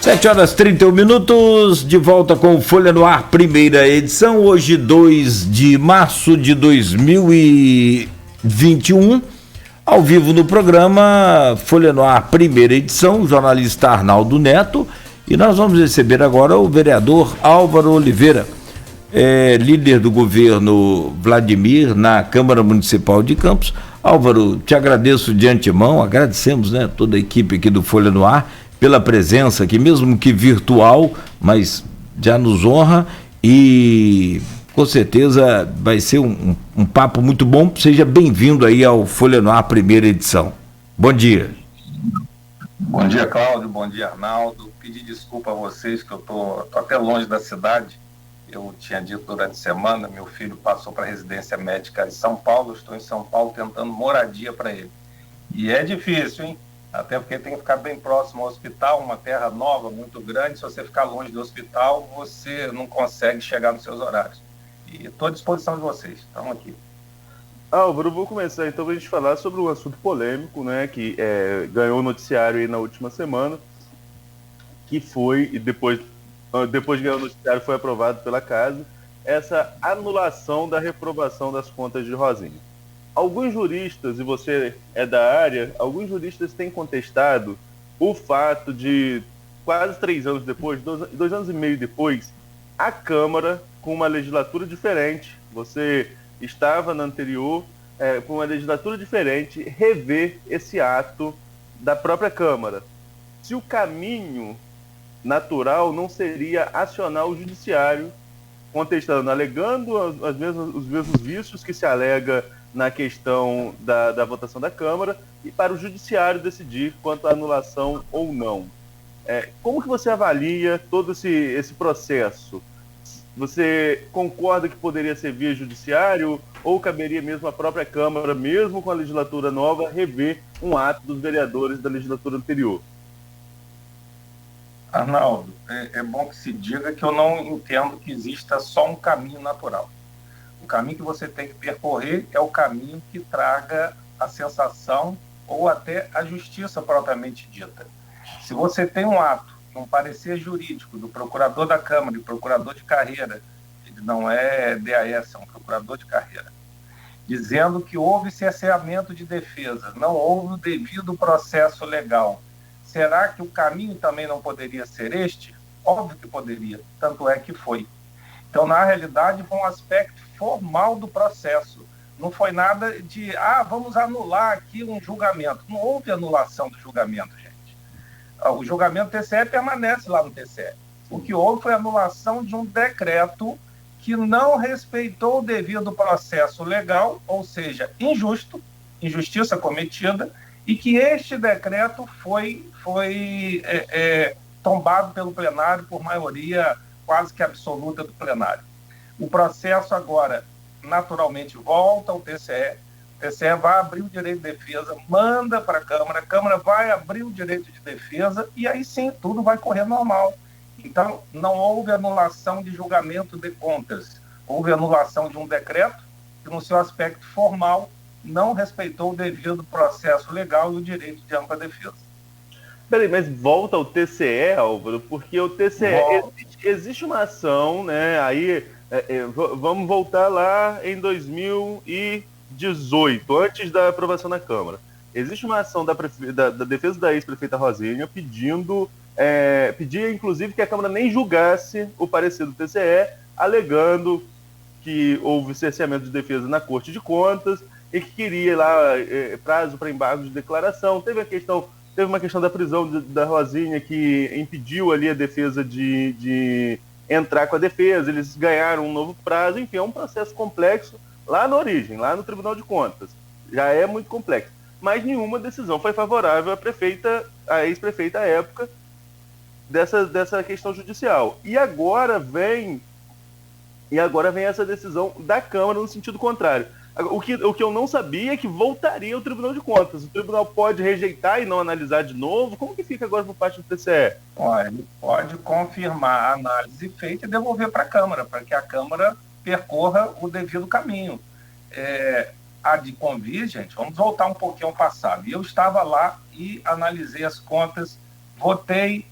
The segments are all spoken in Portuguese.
7h31, de volta com Folha no Ar, primeira edição, hoje 2 de março de 2021, ao vivo no programa Folha no Ar, primeira edição, o jornalista Arnaldo Neto, e nós vamos receber agora o vereador Álvaro Oliveira, líder do governo Vladimir na Câmara Municipal de Campos. Álvaro, te agradeço de antemão, agradecemos, né, toda a equipe aqui do Folha no Ar, pela presença aqui, mesmo que virtual, mas já nos honra e com certeza vai ser um papo muito bom. Seja bem-vindo aí ao Folha no Ar, primeira edição. Bom dia. Bom dia, Cláudio. Bom dia, Arnaldo. Pedir desculpa a vocês que eu tô até longe da cidade. Eu tinha dito durante a semana, meu filho passou para a residência médica em São Paulo. Eu estou em São Paulo tentando moradia para ele. E é difícil, hein? Até porque tem que ficar bem próximo ao hospital, uma terra nova, muito grande. Se você ficar longe do hospital, você não consegue chegar nos seus horários. E estou à disposição de vocês. Estamos aqui. Álvaro, vou começar então para a gente falar sobre um assunto polêmico, né, que ganhou o noticiário aí na última semana, que foi, e depois de ganhar o noticiário, foi aprovado pela casa, essa anulação da reprovação das contas de Rosinha. Alguns juristas, e você é da área, alguns juristas têm contestado o fato de, quase 3 anos depois, 2 anos e meio depois, a Câmara, com uma legislatura diferente, você estava na anterior, com uma legislatura diferente, rever esse ato da própria Câmara. Se o caminho natural não seria acionar o judiciário, contestando, alegando os mesmos vícios que se alega na questão da votação da Câmara, e para o Judiciário decidir quanto à anulação ou não. Como que você avalia todo esse processo? Você concorda que poderia ser via Judiciário ou caberia mesmo à própria Câmara, mesmo com a legislatura nova, rever um ato dos vereadores da legislatura anterior? Arnaldo, é bom que se diga que eu não entendo que exista só um caminho natural. O caminho que você tem que percorrer é o caminho que traga a sensação ou até a justiça propriamente dita. Se você tem um ato, um parecer jurídico do procurador da Câmara e procurador de carreira, ele não é DAS, é um procurador de carreira, dizendo que houve cerceamento de defesa, não houve o devido processo legal, será que o caminho também não poderia ser este? Óbvio que poderia, tanto é que foi. Então, na realidade, foi um aspecto formal do processo. Não foi nada de, vamos anular aqui um julgamento. Não houve anulação do julgamento, gente. O julgamento do TCE permanece lá no TCE. O que houve foi a anulação de um decreto que não respeitou o devido processo legal, ou seja, injustiça cometida, e que este decreto foi tombado pelo plenário por maioria quase que absoluta do plenário. O processo agora, naturalmente, volta ao TCE, o TCE vai abrir o direito de defesa, manda para a Câmara vai abrir o direito de defesa, e aí sim, tudo vai correr normal. Então, não houve anulação de julgamento de contas, houve anulação de um decreto que, no seu aspecto formal, não respeitou o devido processo legal e o direito de ampla defesa. Peraí, mas volta ao TCE, Álvaro, porque o TCE, existe uma ação, né, aí, vamos voltar lá em 2018, antes da aprovação na Câmara. Existe uma ação da defesa da ex-prefeita Rosinha pedia, inclusive, que a Câmara nem julgasse o parecer do TCE, alegando que houve cerceamento de defesa na Corte de Contas e que queria lá prazo para embargo de declaração. Teve uma questão da prisão da Rosinha que impediu ali a defesa de entrar com a defesa, eles ganharam um novo prazo, enfim, é um processo complexo lá na origem, lá no Tribunal de Contas. Já é muito complexo. Mas nenhuma decisão foi favorável à ex-prefeita à época dessa questão judicial. E agora vem essa decisão da Câmara no sentido contrário. O que eu não sabia é que voltaria ao Tribunal de Contas. O Tribunal pode rejeitar e não analisar de novo? Como que fica agora por parte do TCE? Olha, ele pode confirmar a análise feita e devolver para a Câmara, para que a Câmara percorra o devido caminho. A de convir, gente, vamos voltar um pouquinho ao passado. Eu estava lá e analisei as contas, votei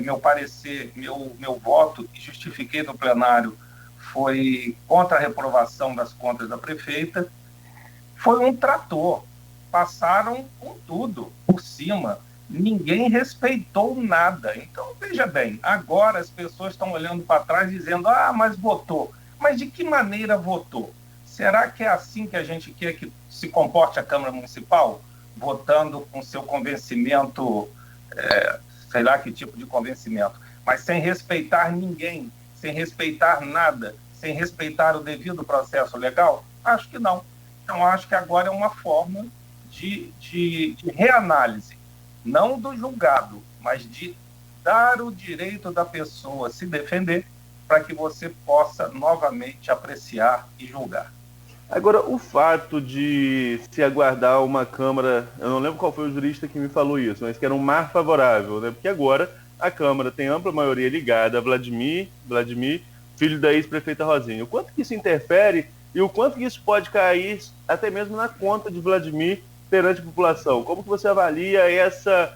meu parecer, meu voto, e justifiquei no plenário, foi contra a reprovação das contas da prefeita, foi um trator. Passaram com tudo por cima. Ninguém respeitou nada. Então, veja bem, agora as pessoas estão olhando para trás dizendo, mas votou. Mas de que maneira votou? Será que é assim que a gente quer que se comporte a Câmara Municipal? Votando com seu convencimento, sei lá que tipo de convencimento, mas sem respeitar ninguém, sem respeitar nada, sem respeitar o devido processo legal? Acho que não. Então, acho que agora é uma forma de reanálise, não do julgado, mas de dar o direito da pessoa se defender para que você possa novamente apreciar e julgar. Agora, o fato de se aguardar uma Câmara, eu não lembro qual foi o jurista que me falou isso, mas que era um mar favorável, né? Porque agora a Câmara tem ampla maioria ligada a Vladimir, filho da ex-prefeita Rosinha. O quanto que isso interfere e o quanto que isso pode cair até mesmo na conta de Vladimir perante a população? Como que você avalia essa...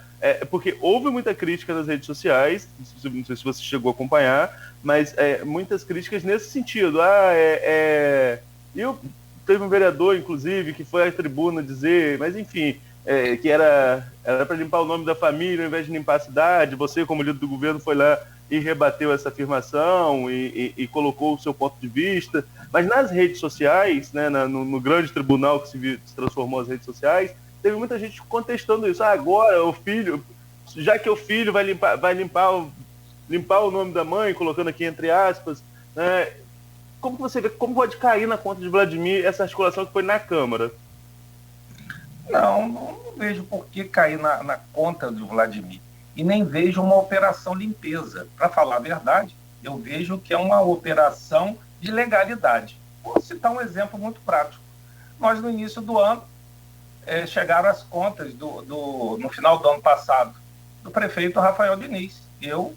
porque houve muita crítica nas redes sociais, não sei se você chegou a acompanhar, mas muitas críticas nesse sentido. Teve um vereador, inclusive, que foi à tribuna dizer, mas enfim, que era para limpar o nome da família ao invés de limpar a cidade. Você, como líder do governo, foi lá e rebateu essa afirmação e colocou o seu ponto de vista. Mas nas redes sociais, né, no grande tribunal que se transformou as redes sociais, teve muita gente contestando isso. Agora o filho, já que o filho vai limpar o nome da mãe, colocando aqui entre aspas, né? Como que você vê, como pode cair na conta de Vladimir essa articulação que foi na Câmara? Não vejo por que cair na conta do Vladimir. E nem vejo uma operação limpeza. Para falar a verdade, eu vejo que é uma operação de legalidade. Vou citar um exemplo muito prático. Nós, no início do ano, chegaram as contas no final do ano passado, do prefeito Rafael Diniz. Eu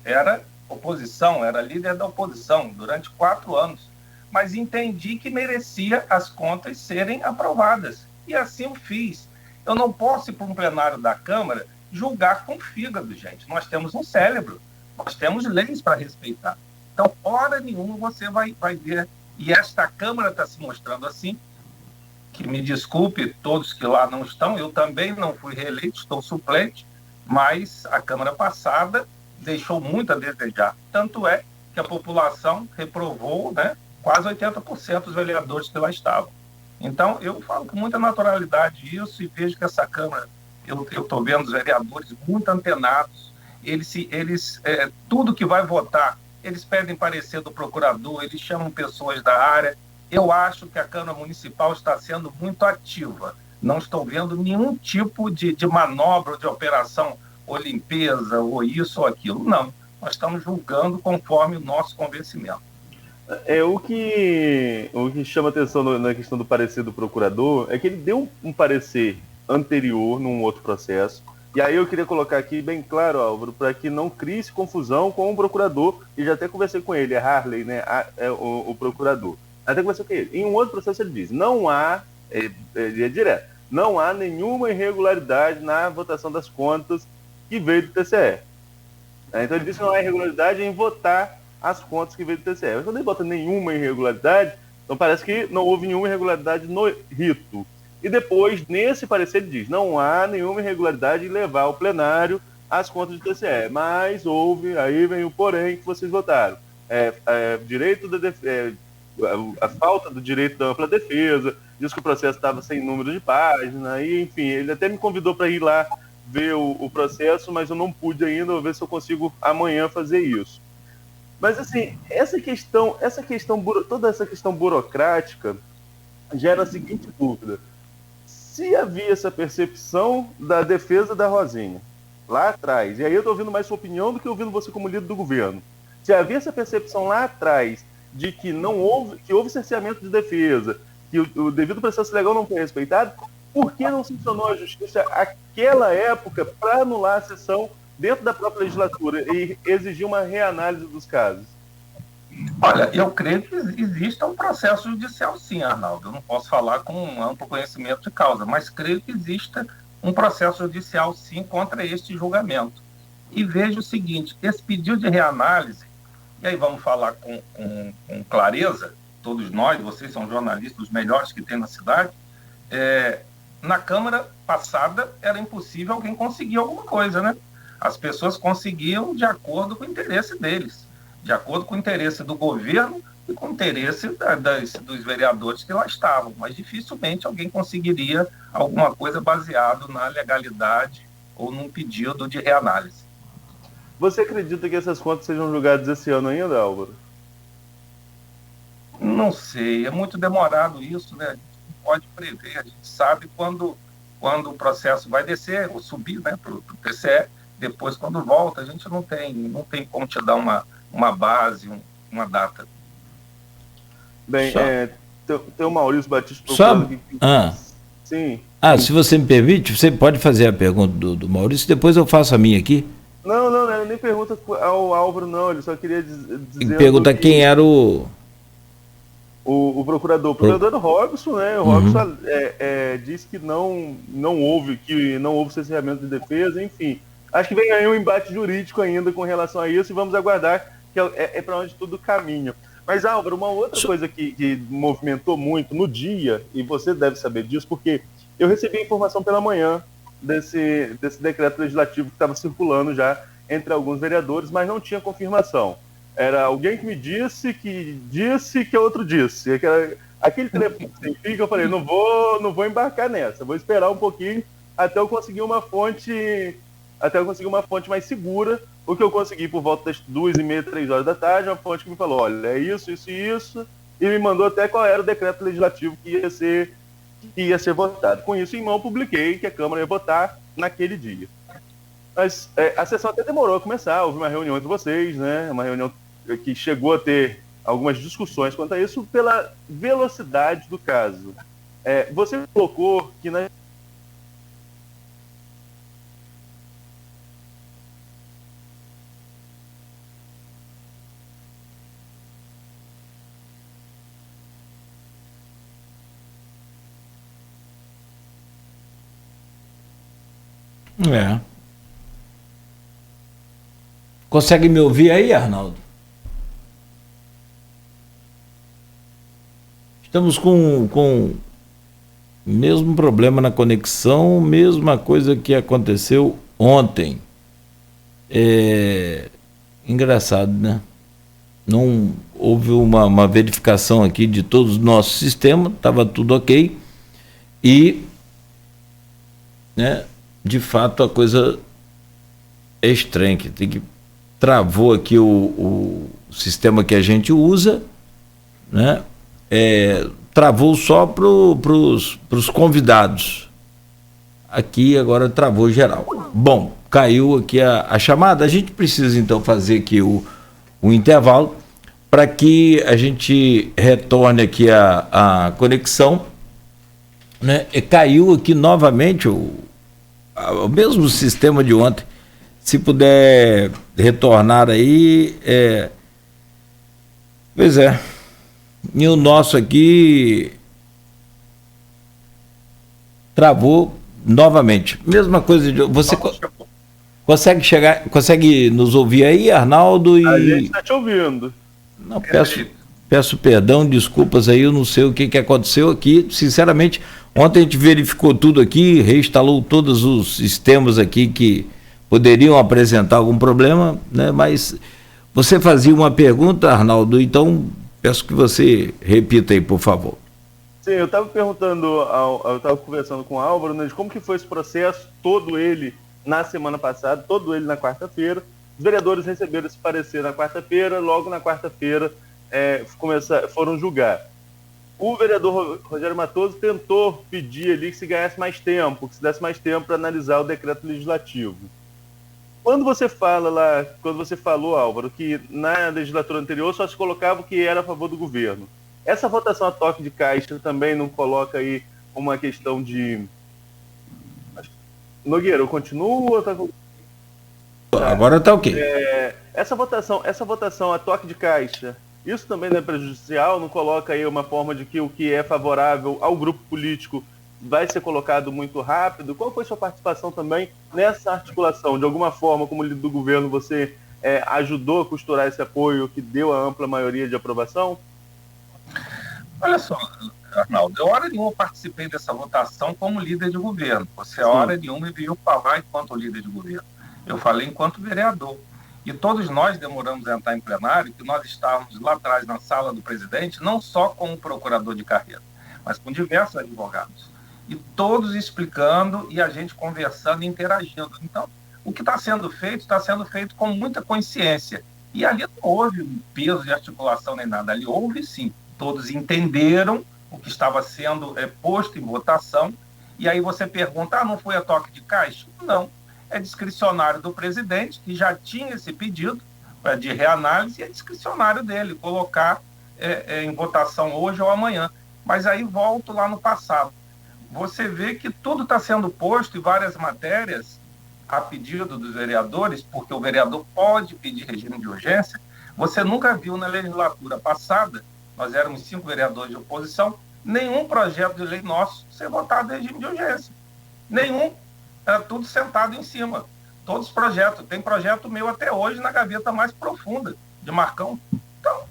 era oposição, era líder da oposição durante 4 anos, mas entendi que merecia as contas serem aprovadas. E assim o fiz. Eu não posso ir para um plenário da Câmara julgar com fígado, gente. Nós temos um cérebro, nós temos leis para respeitar. Então, hora nenhuma você vai ver, e esta Câmara está se mostrando assim, que me desculpe todos que lá não estão, eu também não fui reeleito, estou suplente, mas a Câmara passada deixou muito a desejar. Tanto é que a população reprovou, né, quase 80% dos vereadores que lá estavam. Então, eu falo com muita naturalidade isso e vejo que essa Câmara, eu estou vendo os vereadores muito antenados, eles tudo que vai votar, eles pedem parecer do procurador, eles chamam pessoas da área. Eu acho que a Câmara Municipal está sendo muito ativa. Não estou vendo nenhum tipo de manobra ou de operação ou limpeza, ou isso ou aquilo. Não. Nós estamos julgando conforme o nosso convencimento. O que chama atenção na questão do parecer do procurador é que ele deu um parecer anterior num outro processo. E aí eu queria colocar aqui bem claro, Álvaro, para que não crie-se confusão com o procurador, e já até conversei com ele, é Harley, né, o procurador. Até conversei com ele. Em um outro processo ele diz, não há, ele é direto, não há nenhuma irregularidade na votação das contas que veio do TCE. Então ele disse que não há irregularidade em votar as contas que veio do TCE. Mas quando ele bota nenhuma irregularidade, então parece que não houve nenhuma irregularidade no rito. E depois, nesse parecer, ele diz, não há nenhuma irregularidade em levar ao plenário as contas do TCE. Mas houve, aí vem o porém que vocês votaram. Direito da a falta do direito da ampla defesa, diz que o processo estava sem número de página, e enfim, ele até me convidou para ir lá ver o processo, mas eu não pude ainda, vou ver se eu consigo amanhã fazer isso. Mas assim, toda essa questão burocrática gera a seguinte dúvida: se havia essa percepção da defesa da Rosinha lá atrás, e aí eu estou ouvindo mais sua opinião do que ouvindo você como líder do governo, se havia essa percepção lá atrás de que houve cerceamento de defesa, que o devido processo legal não foi respeitado, por que não sancionou a justiça naquela época para anular a sessão dentro da própria legislatura e exigir uma reanálise dos casos? Olha, eu creio que existe um processo judicial sim, Arnaldo. Eu não posso falar com um amplo conhecimento de causa, mas creio que exista um processo judicial sim contra este julgamento. e vejo o seguinte: esse pedido de reanálise, e aí vamos falar com clareza, todos nós, vocês são jornalistas os melhores que tem na cidade, na Câmara passada era impossível alguém conseguir alguma coisa, né? As pessoas conseguiam de acordo com o interesse deles, de acordo com o interesse do governo e com o interesse dos vereadores que lá estavam, mas dificilmente alguém conseguiria alguma coisa baseado na legalidade ou num pedido de reanálise. Você acredita que essas contas sejam julgadas esse ano ainda, Álvaro? Não sei, é muito demorado isso, né? A gente não pode prever, a gente sabe quando o processo vai descer ou subir, né, para o TCE, depois quando volta, a gente não tem como te dar uma base, uma data. Bem, tem o Maurício Batista procurando aqui. Sim. Se você me permite, você pode fazer a pergunta do Maurício, depois eu faço a minha aqui. Não, nem pergunta ao Álvaro, não, ele só queria dizer... Pergunta quem era o procurador. O procurador era o Robson, né? O Robson disse que não houve cerceamento de defesa, enfim. Acho que vem aí um embate jurídico ainda com relação a isso e vamos aguardar, que é para onde tudo caminha. Mas, Álvaro, uma outra coisa que movimentou muito no dia, e você deve saber disso, porque eu recebi a informação pela manhã desse decreto legislativo que estava circulando já entre alguns vereadores, mas não tinha confirmação. Era alguém que me disse que outro disse. Aquele telefone sem fio que eu falei, não vou embarcar nessa, vou esperar um pouquinho até eu conseguir uma fonte mais segura. O que eu consegui por volta das 2h30, 3 horas da tarde, uma fonte que me falou, olha, é isso, e me mandou até qual era o decreto legislativo que ia ser votado. Com isso em mão, publiquei que a Câmara ia votar naquele dia. Mas a sessão até demorou a começar, houve uma reunião entre vocês, né? Uma reunião que chegou a ter algumas discussões quanto a isso pela velocidade do caso. Você colocou que na Consegue me ouvir aí, Arnaldo? Estamos com o mesmo problema na conexão, mesma coisa que aconteceu ontem. Engraçado, né? Não houve uma verificação aqui de todos os nossos sistemas, estava tudo ok. E, né, de fato, a coisa é estranha, que travou aqui o sistema que a gente usa, né? Travou só para os convidados. Aqui agora travou geral. Bom, caiu aqui a chamada. A gente precisa então fazer aqui o intervalo para que a gente retorne aqui a conexão, né? Caiu aqui novamente o mesmo sistema de ontem. Se puder retornar aí, pois é. E o nosso aqui travou novamente. Mesma coisa de você consegue nos ouvir aí, Arnaldo? A gente está te ouvindo. Não, peço perdão, desculpas aí, eu não sei o que aconteceu aqui. Sinceramente, ontem a gente verificou tudo aqui, reinstalou todos os sistemas aqui que poderiam apresentar algum problema, né? Mas você fazia uma pergunta, Arnaldo, então peço que você repita aí, por favor. Sim, eu estava conversando com o Álvaro, né, de como que foi esse processo, todo ele na semana passada, todo ele na quarta-feira. Os vereadores receberam esse parecer na quarta-feira, logo na quarta-feira foram julgar. O vereador Rogério Matoso tentou pedir ali que se ganhasse mais tempo, que se desse mais tempo para analisar o decreto legislativo. Quando você falou, Álvaro, que na legislatura anterior só se colocava o que era a favor do governo, essa votação a toque de caixa também não coloca aí uma questão de... Nogueira, eu continuo? Agora está ok. Essa votação a toque de caixa, isso também não é prejudicial? Não coloca aí uma forma de que o que é favorável ao grupo político vai ser colocado muito rápido? Qual foi sua participação também nessa articulação? De alguma forma, como líder do governo, você ajudou a costurar esse apoio que deu a ampla maioria de aprovação? Olha só, Arnaldo, eu hora nenhuma participei dessa votação como líder de governo. Você, hora nenhuma, me viu falar enquanto líder de governo. Eu falei enquanto vereador. E todos nós demoramos a entrar em plenário, que nós estávamos lá atrás na sala do presidente, não só com o procurador de carreira, mas com diversos advogados. E todos explicando e a gente conversando e interagindo. Então, o que está sendo feito com muita consciência. E ali não houve um peso de articulação nem nada. Ali houve, sim. Todos entenderam o que estava sendo posto em votação. E aí você pergunta, não foi a toque de caixa? Não. É discricionário do presidente, que já tinha esse pedido de reanálise, e é discricionário dele colocar em votação hoje ou amanhã. Mas aí volto lá no passado. Você vê que tudo está sendo posto em várias matérias a pedido dos vereadores, porque o vereador pode pedir regime de urgência. Você nunca viu na legislatura passada, nós éramos 5 vereadores de oposição, nenhum projeto de lei nosso ser votado em regime de urgência. Nenhum. Era tudo sentado em cima. Todos os projetos. Tem projeto meu até hoje na gaveta mais profunda de Marcão. Então,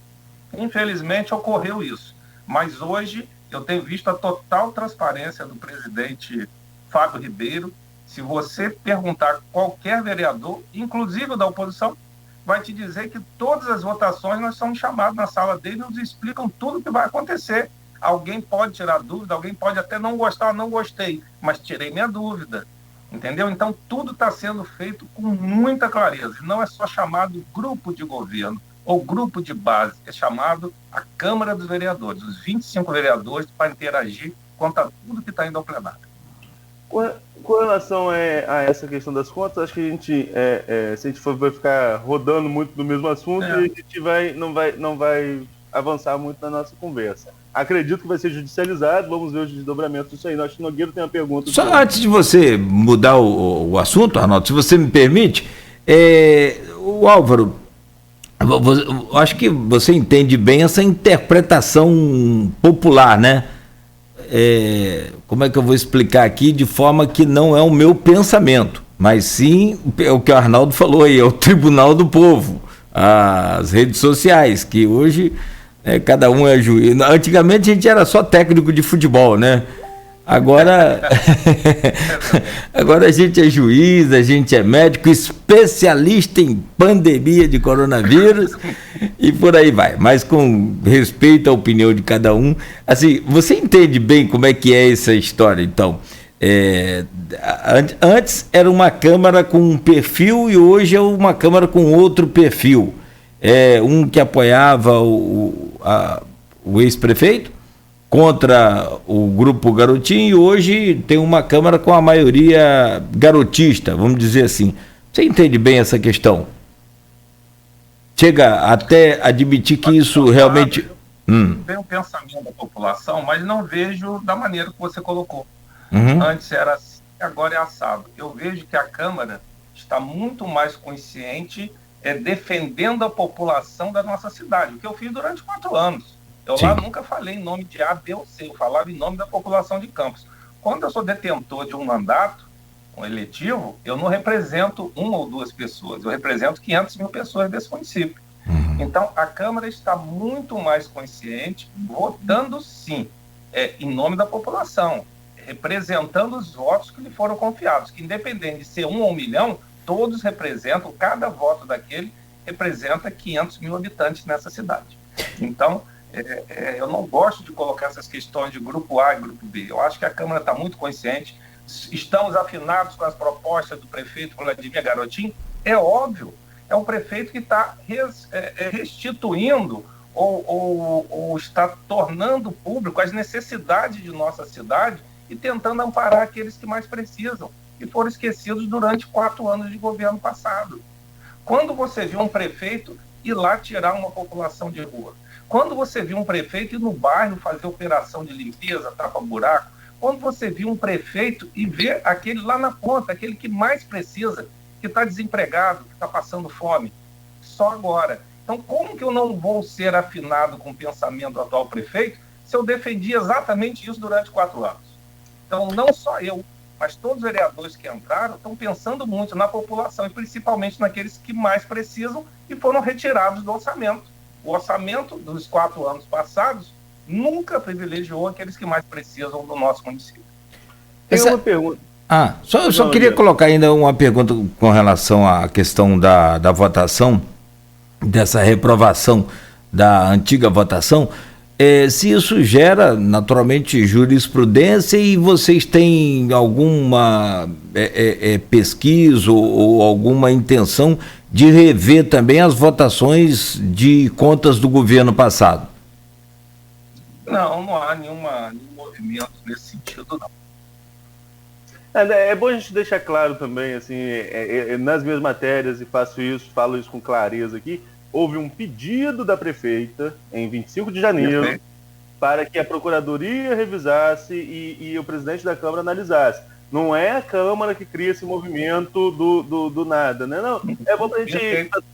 infelizmente, ocorreu isso. Mas hoje eu tenho visto a total transparência do presidente Fábio Ribeiro. Se você perguntar a qualquer vereador, inclusive da oposição, vai te dizer que todas as votações nós somos chamados na sala dele e nos explicam tudo o que vai acontecer. Alguém pode tirar dúvida, alguém pode até não gostar, não gostei, mas tirei minha dúvida. Entendeu? Então, tudo está sendo feito com muita clareza. Não é só chamado grupo de governo ou grupo de base, é chamado a Câmara dos Vereadores, os 25 vereadores, para interagir contra tudo que está indo ao plenário. Com relação a essa questão das contas, acho que a gente, se a gente vai ficar rodando muito no mesmo assunto, a gente não vai avançar muito na nossa conversa. Acredito que vai ser judicializado, vamos ver os desdobramentos disso aí. Acho que Nogueira tem uma pergunta. Só antes de você mudar o assunto, Arnaldo, se você me permite, o Álvaro, acho que você entende bem essa interpretação popular, né? Como é que eu vou explicar aqui de forma que não é o meu pensamento, mas sim é o que o Arnaldo falou aí, é o Tribunal do Povo, as redes sociais, que hoje cada um é juiz. Antigamente a gente era só técnico de futebol, né? Agora a gente é juiz, a gente é médico, especialista em pandemia de coronavírus e por aí vai. Mas com respeito à opinião de cada um, assim, você entende bem como é que é essa história, então? Antes era uma Câmara com um perfil e hoje é uma Câmara com outro perfil. Um que apoiava o ex-prefeito contra o grupo Garotinho, e hoje tem uma Câmara com a maioria garotista, vamos dizer assim. Você entende bem essa questão? Chega até admitir que isso realmente... Tem um pensamento da população, mas não vejo da maneira que você colocou. Antes era assim, agora é assado. Eu vejo que a Câmara está muito mais consciente defendendo a população da nossa cidade, o que eu fiz durante 4 anos. Eu lá nunca falei em nome de A, B ou C, eu falava em nome da população de Campos. Quando eu sou detentor de um mandato, um eletivo, eu não represento 1 ou 2 pessoas, eu represento 500 mil pessoas desse município. Então, a Câmara está muito mais consciente, votando sim, em nome da população, representando os votos que lhe foram confiados, que independente de ser 1 ou 1 milhão, todos representam, cada voto daquele representa 500 mil habitantes nessa cidade. Então, eu não gosto de colocar essas questões de grupo A e grupo B. Eu acho que a Câmara está muito consciente. Estamos afinados com as propostas do prefeito Vladimir Garotinho. É óbvio, é um prefeito que está restituindo ou está tornando público as necessidades de nossa cidade e tentando amparar aqueles que mais precisam, que foram esquecidos durante 4 anos de governo passado. Quando você viu um prefeito ir lá tirar uma população de rua, quando você viu um prefeito ir no bairro fazer operação de limpeza, tapa-buraco, quando você viu um prefeito e ver aquele lá na ponta, aquele que mais precisa, que está desempregado, que está passando fome, só agora. Então, como que eu não vou ser afinado com o pensamento do atual prefeito se eu defendi exatamente isso durante 4 anos? Então, não só eu, mas todos os vereadores que entraram estão pensando muito na população e principalmente naqueles que mais precisam e foram retirados do orçamento. O orçamento dos 4 anos passados nunca privilegiou aqueles que mais precisam do nosso município. Tem uma pergunta. Só queria colocar ainda uma pergunta com relação à questão da votação, dessa reprovação da antiga votação. Se isso gera, naturalmente, jurisprudência e vocês têm alguma pesquisa ou alguma intenção de rever também as votações de contas do governo passado? Não há nenhum movimento nesse sentido, não. É bom a gente deixar claro também, assim, nas minhas matérias, e falo isso com clareza aqui, houve um pedido da prefeita, em 25 de janeiro, para que a Procuradoria revisasse e o presidente da Câmara analisasse. Não é a Câmara que cria esse movimento do nada, né? Não, é bom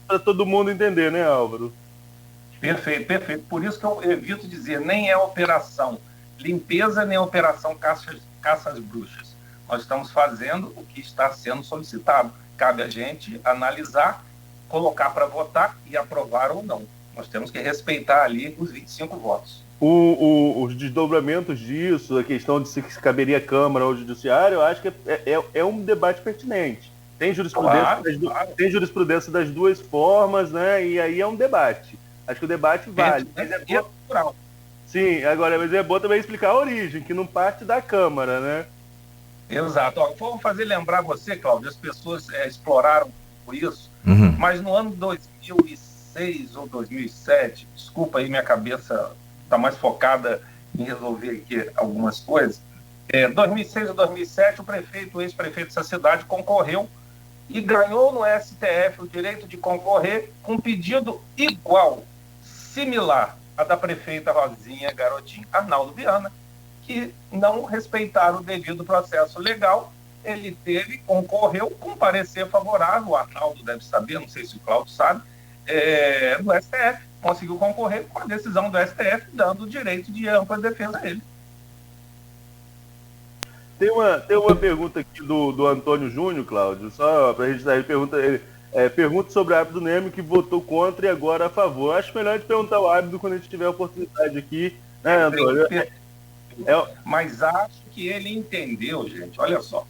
para todo mundo entender, né, Álvaro? Perfeito. Por isso que eu evito dizer, nem é operação limpeza, nem operação caça às bruxas. Nós estamos fazendo o que está sendo solicitado. Cabe a gente analisar, colocar para votar e aprovar ou não. Nós temos que respeitar ali os 25 votos. Os desdobramentos disso, a questão de se caberia a Câmara ou o Judiciário, eu acho que é um debate pertinente. Tem jurisprudência, tem jurisprudência das duas formas, né? E aí é um debate. Acho que o debate vale. Mas é natural. Sim, agora, mas é bom também explicar a origem, que não parte da Câmara, né? Exato. Vou fazer lembrar você, Cláudio, as pessoas exploraram por isso, mas no ano 2006 ou 2007, desculpa aí, minha cabeça está mais focada em resolver aqui algumas coisas, 2006 ou 2007, o ex-prefeito dessa cidade concorreu e ganhou no STF o direito de concorrer com um pedido igual, similar à da prefeita Rosinha Garotinho Arnaldo Viana, que não respeitaram o devido processo legal. Ele concorreu com parecer favorável, o Arnaldo deve saber, não sei se o Cláudio sabe, do STF, conseguiu concorrer com a decisão do STF, dando o direito de ampla defesa a ele. Tem uma pergunta aqui do Antônio Júnior, Cláudio, só para a gente dar, ele pergunta sobre o árbitro do Neme que votou contra e agora a favor. Acho melhor a gente perguntar ao árbitro quando a gente tiver a oportunidade aqui, né, Antônio? Mas acho que ele entendeu, gente, olha só,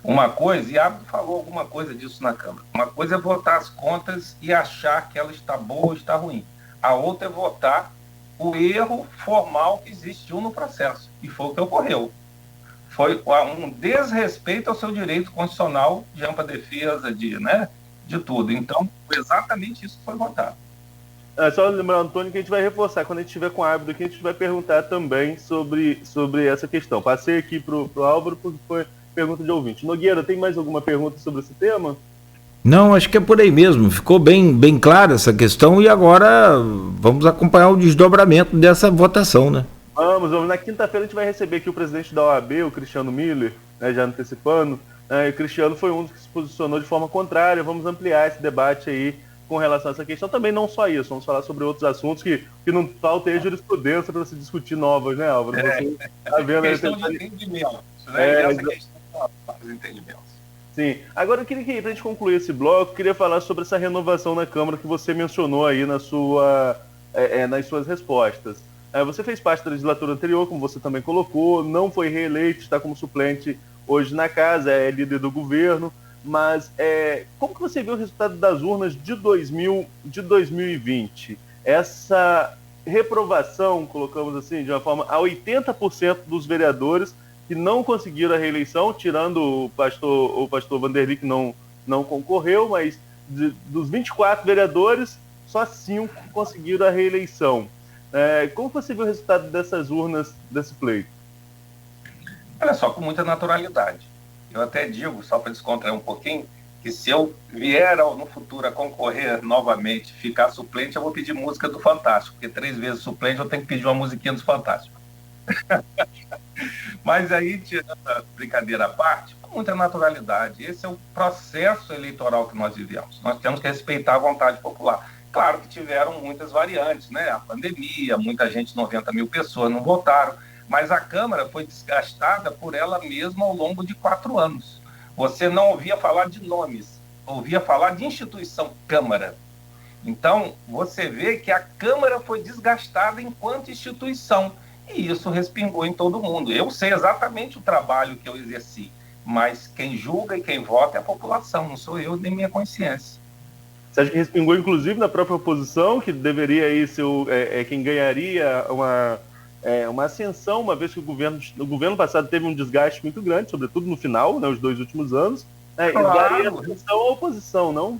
uma coisa, e Ábido falou alguma coisa disso na Câmara, uma coisa é votar as contas e achar que ela está boa ou está ruim, a outra é votar o erro formal que existiu no processo, e foi o que ocorreu. Foi um desrespeito ao seu direito constitucional de ampla defesa, de tudo. Então, foi exatamente isso que foi votado. Só lembrar, Antônio, que a gente vai reforçar. Quando a gente estiver com o árbitro aqui, a gente vai perguntar também sobre essa questão. Passei aqui para o Álvaro, porque foi pergunta de ouvinte. Nogueira, tem mais alguma pergunta sobre esse tema? Não, acho que é por aí mesmo. Ficou bem clara essa questão e agora vamos acompanhar o desdobramento dessa votação, né? Vamos. Na quinta-feira a gente vai receber aqui o presidente da OAB, o Cristiano Miller, né, já antecipando. O Cristiano foi um dos que se posicionou de forma contrária. Vamos ampliar esse debate aí com relação a essa questão. Também não só isso, vamos falar sobre outros assuntos que não falta aí jurisprudência para se discutir novas, né, Álvaro? Você tá vendo questão de entendimento, né? Essa questão dos entendimentos. Sim. Agora eu queria que, para a gente concluir esse bloco, eu queria falar sobre essa renovação na Câmara que você mencionou aí nas suas respostas. Você fez parte da legislatura anterior, como você também colocou, não foi reeleito, está como suplente hoje na casa, é líder do governo, mas como que você viu o resultado das urnas de 2020? Essa reprovação, colocamos assim, de uma forma, a 80% dos vereadores que não conseguiram a reeleição, tirando o pastor Vanderlei, que não concorreu, mas dos 24 vereadores, só 5 conseguiram a reeleição. Como você viu o resultado dessas urnas desse pleito? Olha só, com muita naturalidade. Eu até digo, só para descontrair um pouquinho, que se eu vier no futuro a concorrer novamente, ficar suplente, eu vou pedir música do Fantástico, porque 3 vezes suplente eu tenho que pedir uma musiquinha do Fantástico. Mas aí, tirando a brincadeira à parte, com muita naturalidade, esse é o processo eleitoral que nós vivemos. Nós temos que respeitar a vontade popular. Claro que tiveram muitas variantes, né? A pandemia, muita gente, 90 mil pessoas não votaram, mas a Câmara foi desgastada por ela mesma ao longo de 4 anos. Você não ouvia falar de nomes, ouvia falar de instituição Câmara. Então, você vê que a Câmara foi desgastada enquanto instituição, e isso respingou em todo mundo. Eu sei exatamente o trabalho que eu exerci, mas quem julga e quem vota é a população, não sou eu nem minha consciência. Você acha que respingou, inclusive, na própria oposição, que deveria aí ser quem ganharia uma ascensão, uma vez que o governo passado teve um desgaste muito grande, sobretudo no final, né, os 2 últimos anos, e daria ascensão à oposição, não?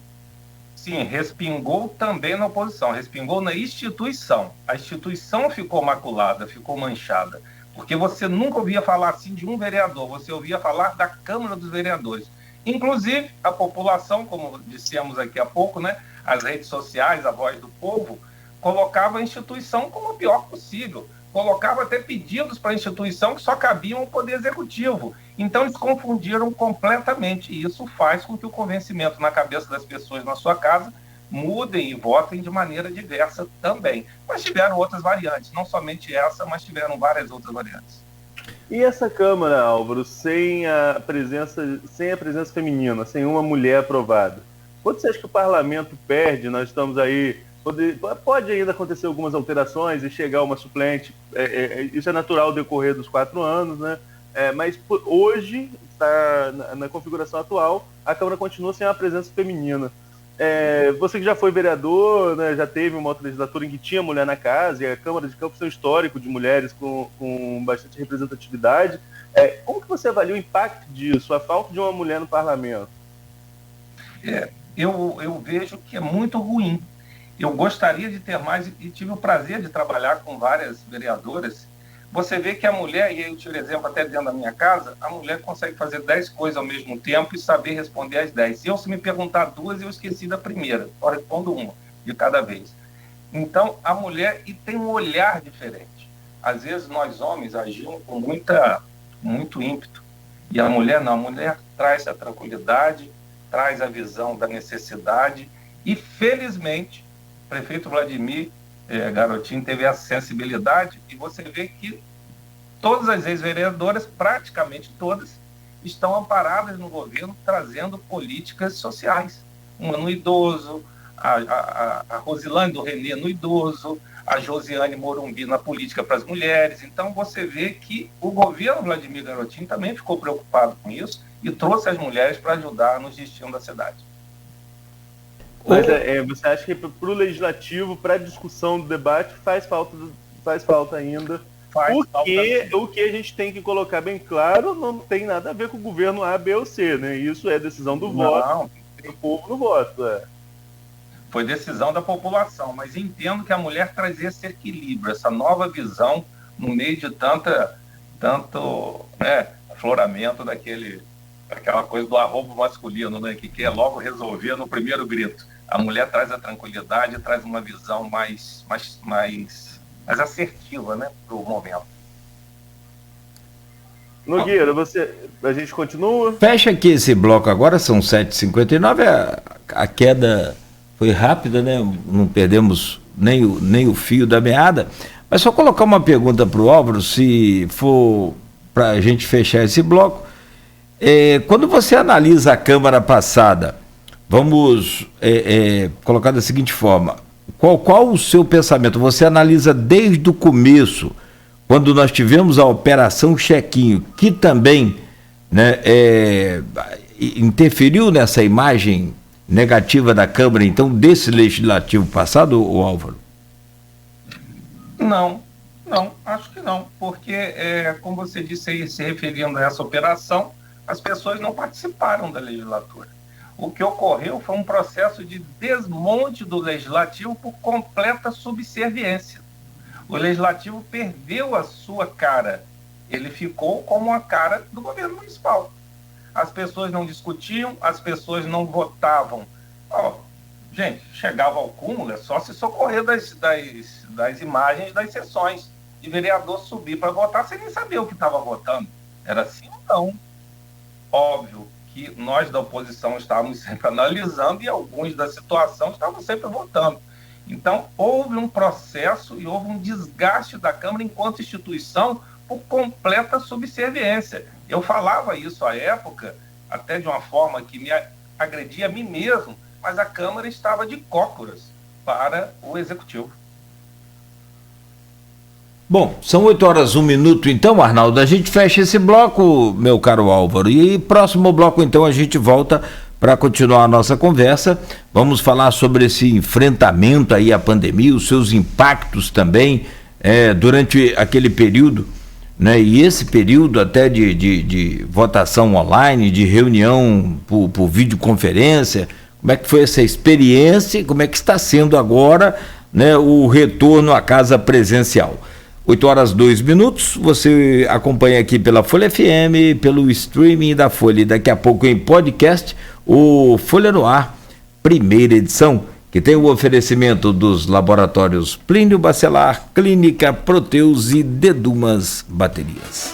Sim, respingou também na oposição, respingou na instituição. A instituição ficou maculada, ficou manchada, porque você nunca ouvia falar assim de um vereador, você ouvia falar da Câmara dos Vereadores. Inclusive, a população, como dissemos aqui há pouco, né, as redes sociais, a voz do povo, colocava a instituição como a pior possível. Colocava até pedidos para a instituição que só cabiam ao Poder Executivo. Então, eles confundiram completamente. E isso faz com que o convencimento na cabeça das pessoas na sua casa mudem e votem de maneira diversa também. Mas tiveram outras variantes, não somente essa, mas tiveram várias outras variantes. E essa Câmara, Álvaro, sem a presença feminina, sem uma mulher aprovada, quando você acha que o parlamento perde? Nós estamos aí... Pode ainda acontecer algumas alterações e chegar uma suplente, isso é natural decorrer dos 4 anos, né? Mas hoje, na configuração atual, a Câmara continua sem a presença feminina. Você que já foi vereador, né, já teve uma outra legislatura em que tinha mulher na casa, e a Câmara de Campos tem um histórico de mulheres com bastante representatividade. Como que você avalia o impacto disso, a falta de uma mulher no parlamento? Eu vejo que é muito ruim. Eu gostaria de ter mais, e tive o prazer de trabalhar com várias vereadoras. Você vê que a mulher, e eu tiro exemplo até dentro da minha casa, a mulher consegue fazer 10 coisas ao mesmo tempo e saber responder as 10. Se me perguntar 2, eu esqueci da primeira, só respondo uma de cada vez. Então, a mulher tem um olhar diferente. Às vezes, nós homens agimos com muito ímpeto, e a mulher não. A mulher traz a tranquilidade, traz a visão da necessidade, e felizmente, o prefeito Vladimir Garotinho teve essa sensibilidade, e você vê que todas as ex-vereadoras, praticamente todas, estão amparadas no governo, trazendo políticas sociais. Uma no idoso, a Rosilane do Renê no idoso, a Josiane Morumbi na política para as mulheres. Então você vê que o governo Vladimir Garotinho também ficou preocupado com isso e trouxe as mulheres para ajudar nos destinos da cidade. Mas você acha que para o legislativo, para a discussão do debate, faz falta ainda? O que a gente tem que colocar bem claro não tem nada a ver com o governo A, B ou C, né? Isso é decisão do voto, do povo no voto. Foi decisão da população, mas entendo que a mulher traz esse equilíbrio, essa nova visão no meio de tanto afloramento daquela coisa do arrobo masculino, né? Que quer logo resolver no primeiro grito. A mulher traz a tranquilidade, traz uma visão mais assertiva, né, para o momento. Nogueira, a gente continua? Fecha aqui esse bloco agora, são 7h59, a queda foi rápida, né? Não perdemos nem o fio da meada, mas só colocar uma pergunta para o Álvaro, se for para a gente fechar esse bloco. Quando você analisa a Câmara passada, vamos colocar da seguinte forma: qual o seu pensamento? Você analisa desde o começo, quando nós tivemos a Operação Chequinho, que também, né, interferiu nessa imagem negativa da Câmara, então, desse legislativo passado, Álvaro? Não, acho que não, porque, como você disse aí, se referindo a essa operação, as pessoas não participaram da legislatura. O que ocorreu foi um processo de desmonte do legislativo por completa subserviência. O legislativo perdeu a sua cara. Ele ficou como a cara do governo municipal. As pessoas não discutiam, as pessoas não votavam. Gente, chegava ao cúmulo, é só se socorrer das imagens das sessões. De vereador subir para votar sem nem saber o que estava votando. Era assim ou não? Óbvio que nós da oposição estávamos sempre analisando e alguns da situação estavam sempre votando. Então, houve um processo e houve um desgaste da Câmara enquanto instituição por completa subserviência. Eu falava isso à época, até de uma forma que me agredia a mim mesmo, mas a Câmara estava de cócoras para o Executivo. Bom, são 8h01 então, Arnaldo. A gente fecha esse bloco, meu caro Álvaro. E próximo bloco, então, a gente volta para continuar a nossa conversa. Vamos falar sobre esse enfrentamento aí à pandemia, os seus impactos também durante aquele período, né? E esse período até de votação online, de reunião por videoconferência. Como é que foi essa experiência? Como é que está sendo agora, né, o retorno à casa presencial? 8h02, você acompanha aqui pela Folha FM, pelo streaming da Folha e daqui a pouco em podcast, o Folha no Ar, primeira edição, que tem o oferecimento dos laboratórios Plínio Bacelar, Clínica Proteus e Dedumas Baterias.